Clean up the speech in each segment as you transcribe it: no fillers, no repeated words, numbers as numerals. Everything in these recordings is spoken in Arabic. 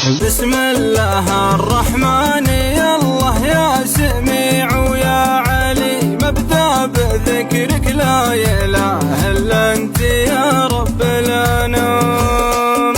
بسم الله الرحمن يا الله يا سميع ويا عليم، ابدأ بذكرك لا إله إلا أنت يا رب الأنام،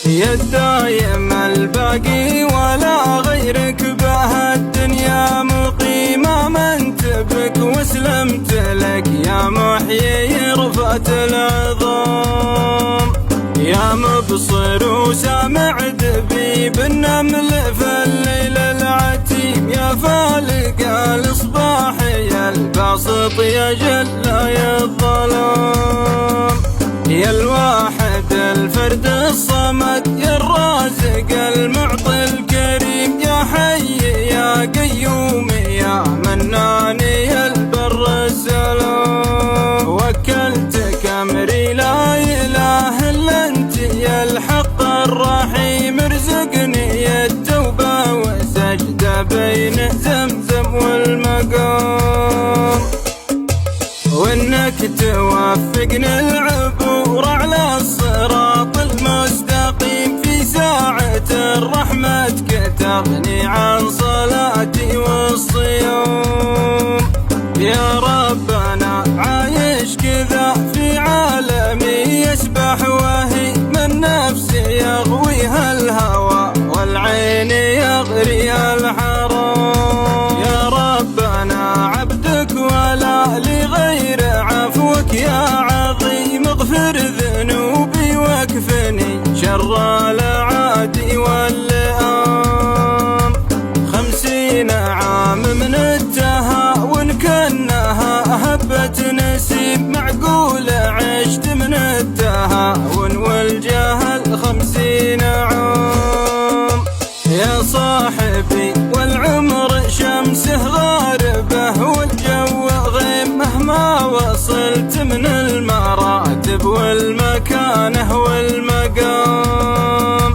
يا الدايم الباقي ولا غيرك به الدنيا مقيم، آمنت بك واسلمت لك يا محيي رفعت العظام، يا مبصر وسامع دبيب النمل في الليل العتيم، يا فالق الإصباح يا الباسط يا جل يا الظلام، يا الواحد الفرد الصمد يا الرازق المعطي الكريم، يا حي يا قيوم يا منان يا البر السلام، وكلتك أمري لا إله إلا أنت يا الحق الرحيم، ارزقني التوبة وسجدة بين زمزم والمقام، وإنك توفقني العبور على الصراط المستقيم، في ساعة رحمتك تغني عن صلاتي والصيام، يا ربنا عايش كذا في عالمي يسبح وهي من نفسي يغويها الهوى والعين يغريها الحرام، يا ربنا عبدك ولا لغير عفوك يا عظيم، اغفر ذنوبي واكفني شر الأعادي واللئام، 50 عام من التهاون كأنها هبة نسيم، معقول عشت من التهاون والجهل 50 عام، يا صاحبي والعمر شمسه غاربه والجو غيم، مهما وصلت من المراتب والمكانه والمقام،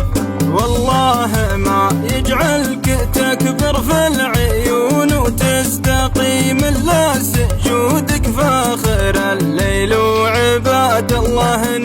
والله ما يجعلك تكبر في العيون وتستقيم إلا سجودك فاخر الليل وعباد الله